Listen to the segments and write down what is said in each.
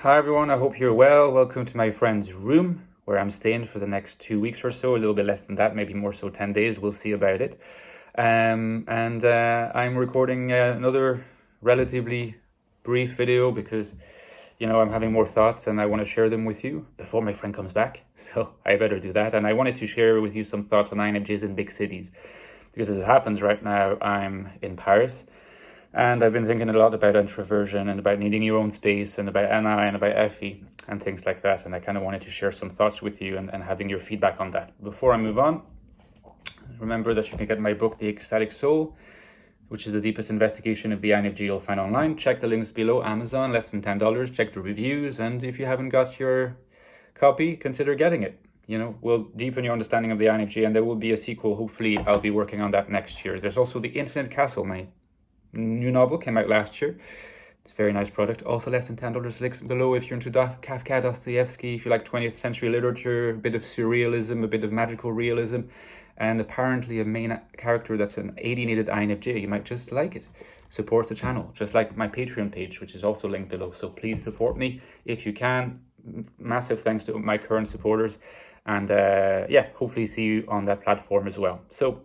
Hi everyone, I hope you're well. Welcome to my friend's room where I'm staying for the next 2 weeks or so, a little bit less than that, maybe more so 10 days. We'll see about it. I'm recording another relatively brief video because, I'm having more thoughts and I want to share them with you before my friend comes back. So I better do that. And I wanted to share with you some thoughts on INFJs and big cities because as it happens right now, I'm in Paris. And I've been thinking a lot about introversion and about needing your own space and about NI and about FE and things like that. And I kind of wanted to share some thoughts with you and having your feedback on that. Before I move on, remember that you can get my book, The Ecstatic Soul, which is the deepest investigation of the INFJ you'll find online. Check the links below, Amazon, less than $10. Check the reviews. And if you haven't got your copy, consider getting it. We'll deepen your understanding of the INFJ, and there will be a sequel. Hopefully, I'll be working on that next year. There's also The Infinite Castle, my new novel, came out last year. It's a very nice product. Also less than $10. Links below if you're into Kafka, Dostoevsky, if you like 20th century literature, a bit of surrealism, a bit of magical realism, and apparently a main character that's an alienated INFJ. You might just like it. Support the channel, just like my Patreon page, which is also linked below. So please support me if you can. Massive thanks to my current supporters. And hopefully see you on that platform as well. So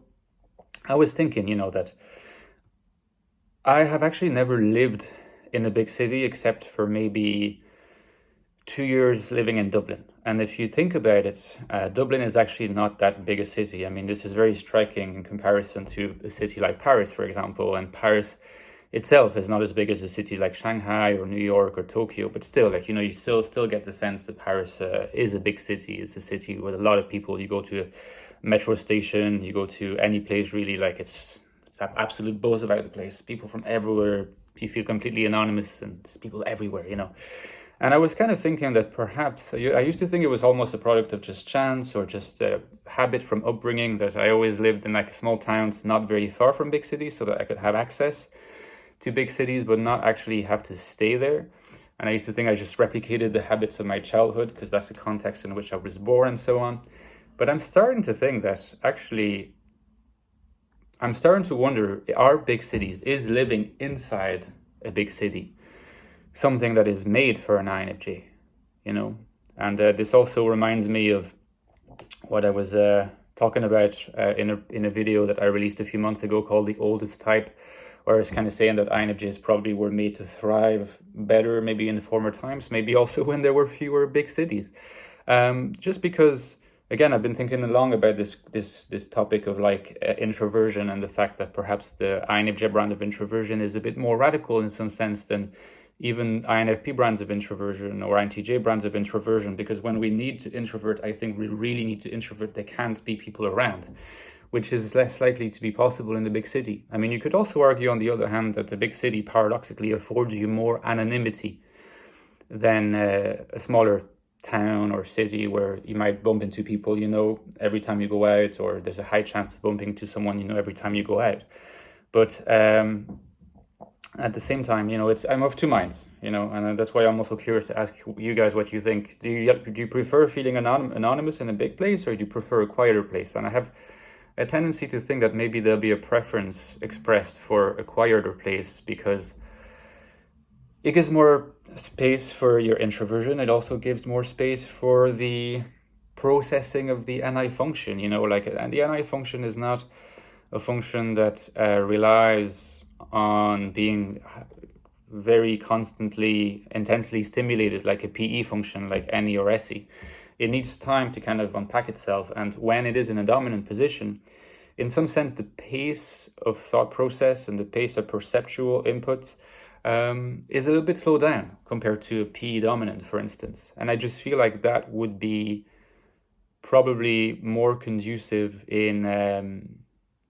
I was thinking, that I have actually never lived in a big city except for maybe 2 years living in Dublin. And if you think about it, Dublin is actually not that big a city. I mean, this is very striking in comparison to a city like Paris, for example. And Paris itself is not as big as a city like Shanghai or New York or Tokyo. But still, you still get the sense that Paris is a big city. It's a city with a lot of people. You go to a metro station, you go to any place really, it's absolute buzz about the place. People from everywhere. You feel completely anonymous and there's people everywhere, And I was kind of thinking that perhaps, I used to think it was almost a product of just chance or just a habit from upbringing, that I always lived in small towns not very far from big cities so that I could have access to big cities but not actually have to stay there. And I used to think I just replicated the habits of my childhood because that's the context in which I was born and so on. But I'm starting to think that actually I'm starting to wonder, are big cities, is living inside a big city something that is made for an INFJ, And this also reminds me of what I was talking about in a video that I released a few months ago called The Oldest Type, where I was kind of saying that INFJs probably were made to thrive better maybe in former times, maybe also when there were fewer big cities. Just because, again, I've been thinking along about this topic of introversion and the fact that perhaps the INFJ brand of introversion is a bit more radical in some sense than even INFP brands of introversion or INTJ brands of introversion, because when we need to introvert, I think we really need to introvert. There can't be people around, which is less likely to be possible in the big city. I mean, you could also argue on the other hand that the big city paradoxically affords you more anonymity than a smaller town or city where you might bump into people, every time you go out, or there's a high chance of bumping into someone, every time you go out. But at the same time, I'm of two minds, and that's why I'm also curious to ask you guys what you think. Do you prefer feeling anonymous in a big place, or do you prefer a quieter place? And I have a tendency to think that maybe there'll be a preference expressed for a quieter place because it gives more space for your introversion. It also gives more space for the processing of the NI function, and the NI function is not a function that relies on being very constantly, intensely stimulated like a PE function like NE or SE. It needs time to kind of unpack itself. And when it is in a dominant position, in some sense, the pace of thought process and the pace of perceptual inputs is a little bit slowed down compared to a PE dominant, for instance. And I just feel like that would be probably more conducive in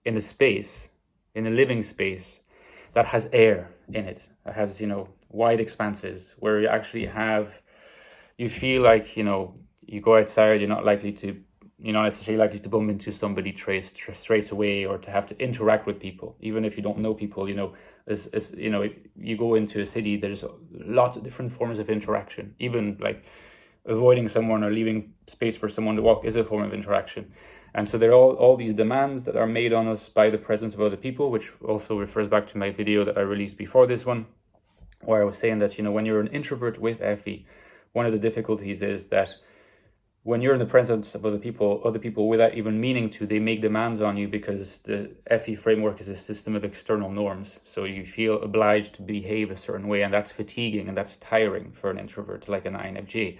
a space, in a living space that has air in it. It has, wide expanses where you feel like, you go outside, you're not necessarily likely to bump into somebody straight away or to have to interact with people. Even if you don't know people, you go into a city, there's lots of different forms of interaction. Even avoiding someone or leaving space for someone to walk is a form of interaction. And so there are all these demands that are made on us by the presence of other people, which also refers back to my video that I released before this one, where I was saying that, when you're an introvert with FE, one of the difficulties is that when you're in the presence of other people without even meaning to, they make demands on you because the FE framework is a system of external norms. So you feel obliged to behave a certain way, and that's fatiguing and that's tiring for an introvert like an INFJ.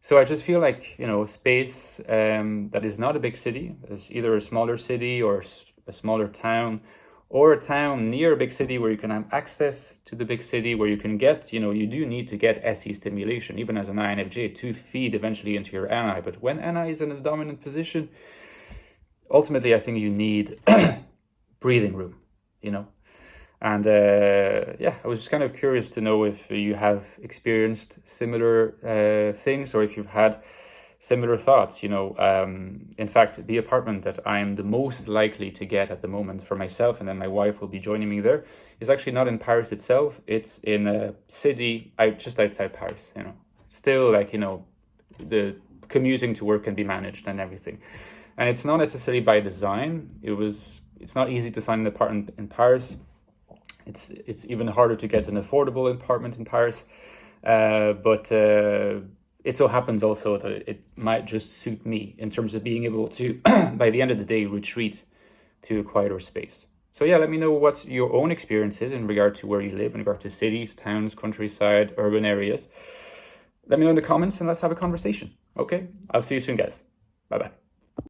So I just feel like, space that is not a big city, is either a smaller city or a smaller town, or a town near a big city where you can have access to the big city, where you can get, you do need to get SE stimulation, even as an INFJ, to feed eventually into your NI. But when NI is in a dominant position, ultimately, I think you need breathing room, And I was just kind of curious to know if you have experienced similar things, or if you've had similar thoughts. In fact, the apartment that I am the most likely to get at the moment for myself, and then my wife will be joining me there, is actually not in Paris itself. It's in a city just outside Paris. Still, the commuting to work can be managed and everything, and it's not necessarily by design. It's not easy to find an apartment in Paris. It's even harder to get an affordable apartment in Paris, but it so happens also that it might just suit me in terms of being able to, by the end of the day, retreat to a quieter space. So yeah, let me know what your own experience is in regard to where you live, in regard to cities, towns, countryside, urban areas. Let me know in the comments and let's have a conversation. Okay, I'll see you soon, guys. Bye-bye.